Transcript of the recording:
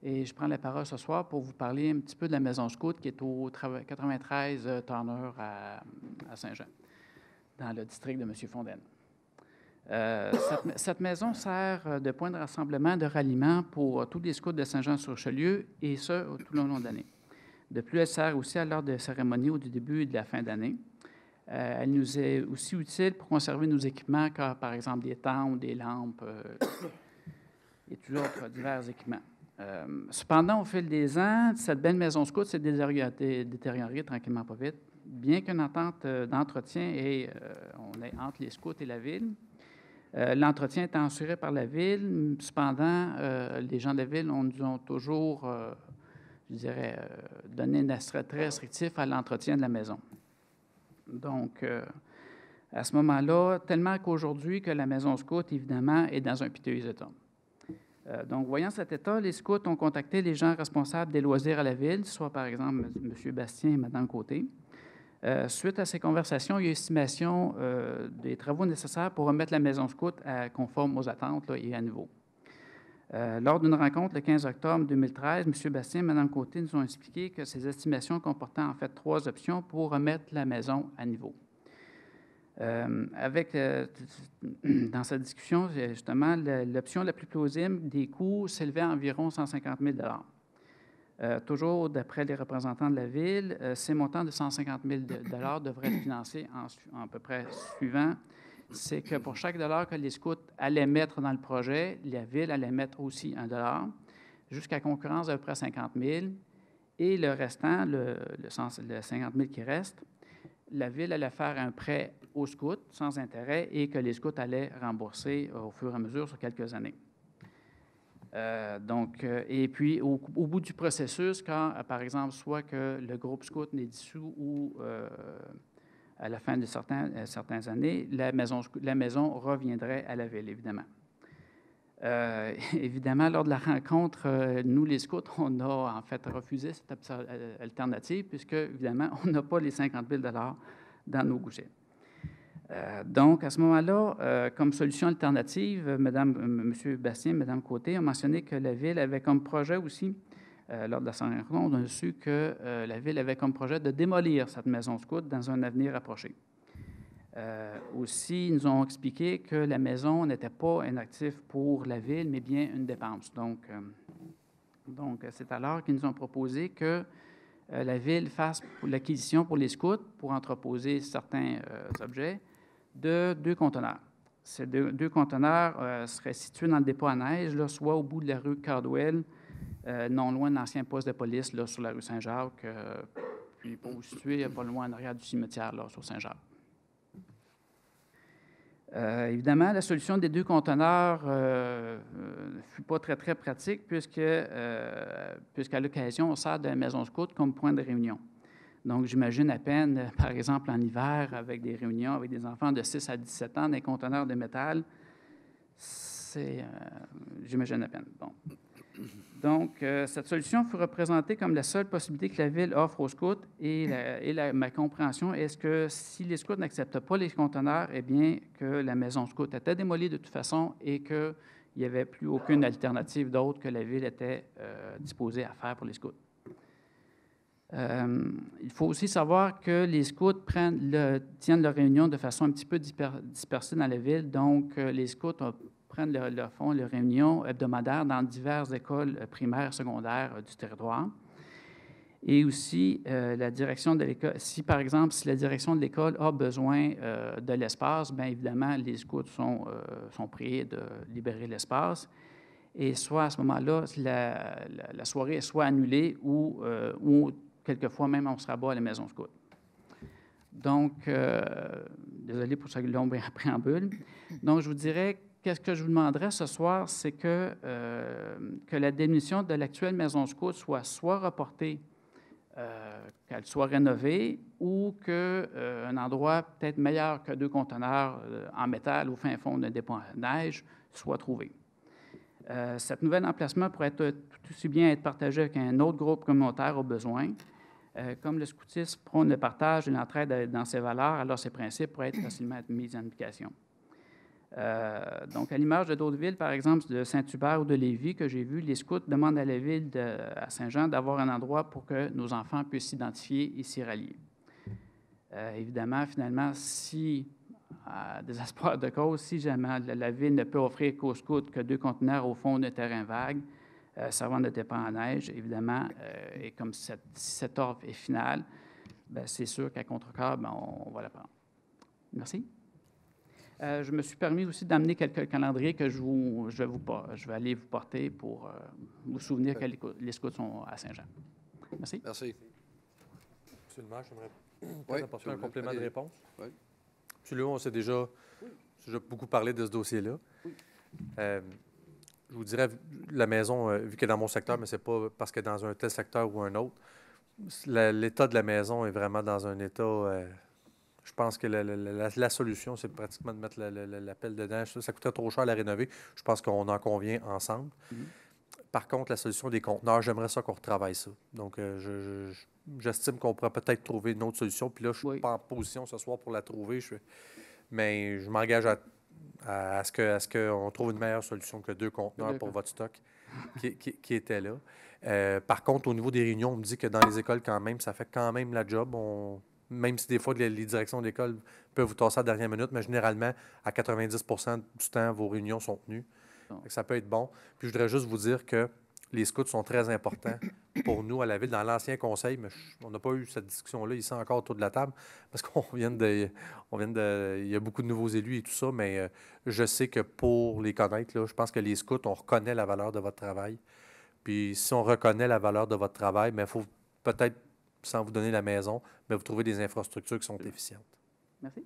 Et je prends la parole ce soir pour vous parler un petit peu de la Maison Scout qui est au 93 Turner à Saint-Jean, dans le district de M. Fontaine. Cette maison sert de point de rassemblement, de ralliement pour tous les scouts de Saint-Jean-sur-Richelieu, et ce, tout le long de l'année. De plus, elle sert aussi à l'heure de cérémonie au début et de la fin d'année. Elle nous est aussi utile pour conserver nos équipements, comme par exemple des tentes, des lampes et tous autres divers équipements. Cependant, au fil des ans, cette belle maison scout s'est détériorée tranquillement pas vite. Bien qu'une entente d'entretien on est entre les scouts et la ville, l'entretien est assuré par la ville. Cependant, les gens de la ville nous ont toujours, je dirais, donné un aspect très restrictif à l'entretien de la maison. Donc, à ce moment-là, tellement qu'aujourd'hui que la maison scout, évidemment, est dans un piteux état. Donc, voyant cet état, les scouts ont contacté les gens responsables des loisirs à la ville, soit par exemple M. Bastien et Mme Côté. Suite à ces conversations, il y a eu estimation des travaux nécessaires pour remettre la maison scout conforme aux attentes et à niveau. Lors d'une rencontre le 15 octobre 2013, M. Bastien et Mme Côté nous ont expliqué que ces estimations comportaient en fait 3 options pour remettre la maison à niveau. Dans cette discussion, justement, l'option la plus plausible des coûts s'élevait à environ 150 000 toujours d'après les représentants de la ville, ces montants de 150 000 devraient être financés en à peu près suivant. C'est que pour chaque dollar que les scouts allaient mettre dans le projet, la ville allait mettre aussi $1, jusqu'à concurrence d'à peu près 50 000. Et le restant, le 50 000 qui reste, la ville allait faire un prêt aux scouts sans intérêt et que les scouts allaient rembourser au fur et à mesure sur quelques années. Et puis, au bout du processus, quand, par exemple, soit que le groupe scout n'est dissous ou à la fin de certaines années, la maison reviendrait à la ville, évidemment. Évidemment, lors de la rencontre, nous, les scouts, on a en fait refusé cette alternative puisque, évidemment, on n'a pas les 50 000 dans nos gougets. Donc, à ce moment-là, comme solution alternative, M. Bastien et Mme Côté ont mentionné que la Ville avait comme projet aussi, lors de la rencontre, on a su que la Ville avait comme projet de démolir cette maison scout dans un avenir approché. Aussi, ils nous ont expliqué que la maison n'était pas un actif pour la Ville, mais bien une dépense. Donc c'est alors qu'ils nous ont proposé que la Ville fasse l'acquisition pour les scouts pour entreposer certains objets de 2 conteneurs. Ces deux conteneurs seraient situés dans le dépôt à neige, là, soit au bout de la rue Cardwell, non loin de l'ancien poste de police là, sur la rue Saint-Jacques, puis pour vous situer, pas loin en arrière du cimetière là, sur Saint-Jacques. Évidemment, la solution des 2 conteneurs ne fut pas très, très pratique puisqu'à l'occasion, on sert de la maison scout comme point de réunion. Donc, j'imagine à peine, par exemple, en hiver, avec des réunions avec des enfants de 6 à 17 ans, dans des conteneurs de métal, j'imagine à peine. Bon. Donc, cette solution fut représentée comme la seule possibilité que la Ville offre aux scouts ma compréhension est que si les scouts n'acceptent pas les conteneurs, eh bien, que la maison scout était démolie de toute façon et qu'il n'y avait plus aucune alternative d'autre que la Ville était disposée à faire pour les scouts. Il faut aussi savoir que les scouts tiennent leur réunion de façon un petit peu dispersée dans la ville. Donc, les scouts prennent leurs réunions hebdomadaires dans diverses écoles primaires, secondaires du territoire. Et aussi, la direction de l'école, si par exemple, si la direction de l'école a besoin de l'espace, bien évidemment, les scouts sont priés de libérer l'espace. Et soit à ce moment-là, la soirée est soit annulée ou quelquefois même on se rabat à la maison scout. Donc, désolé pour ce long préambule. Donc, je vous dirais, qu'est-ce que je vous demanderais ce soir, c'est que la démission de l'actuelle maison scout soit reportée, qu'elle soit rénovée ou qu'un endroit peut-être meilleur que 2 conteneurs en métal au fin fond d'un dépôt à neige soit trouvé. Cet nouvel emplacement pourrait tout aussi bien être partagé avec un autre groupe communautaire au besoin. Comme le scoutisme prône le partage et l'entraide dans ses valeurs, alors ces principes pourraient facilement être mis en application. Donc, à l'image de d'autres villes, par exemple de Saint-Hubert ou de Lévis, que j'ai vu, les scouts demandent à la ville à Saint-Jean d'avoir un endroit pour que nos enfants puissent s'identifier et s'y rallier. Évidemment, finalement, si, à désespoir de cause, si jamais la ville ne peut offrir qu'aux scouts que 2 conteneurs au fond de terrain vague, servant de dépôt en neige, évidemment, et comme si cette offre est finale, bien, c'est sûr qu'à contre-cœur, on va la prendre. Merci. Je me suis permis aussi d'amener quelques calendriers que je vais aller vous porter pour vous souvenir que les scouts sont à Saint-Jean. Merci. Merci. Monsieur le maire, j'aimerais Oui, apporter un complément de allez-y. réponse. Oui. Monsieur Léon, on s'est déjà beaucoup parlé de ce dossier-là. Oui. Je vous dirais, la maison, vu qu'elle est dans mon secteur, mais ce n'est pas parce qu'elle est dans un tel secteur ou un autre, l'état de la maison est vraiment dans un état... je pense que la solution, c'est pratiquement de mettre la pelle dedans. Ça coûterait trop cher à la rénover. Je pense qu'on en convient ensemble. Par contre, la solution des conteneurs, j'aimerais ça qu'on retravaille ça. Donc, j'estime qu'on pourrait peut-être trouver une autre solution. Puis là, je ne suis pas en position ce soir pour la trouver. Mais je m'engage à ce qu'on trouve une meilleure solution que 2 conteneurs pour votre stock qui était là. Par contre, au niveau des réunions, on me dit que dans les écoles, quand même, ça fait quand même la job. Même si des fois, les directions d'école peuvent vous tasser à la dernière minute, mais généralement, à 90 du temps, vos réunions sont tenues. Ça peut être bon. Puis je voudrais juste vous dire que les scouts sont très importants pour nous à la ville. Dans l'ancien conseil, mais on n'a pas eu cette discussion-là ici encore autour de la table, parce il y a beaucoup de nouveaux élus et tout ça, mais je sais que pour les connaître, là, je pense que les scouts, on reconnaît la valeur de votre travail. Puis si on reconnaît la valeur de votre travail, il faut peut-être, sans vous donner la maison, mais vous trouvez des infrastructures qui sont efficientes. Merci.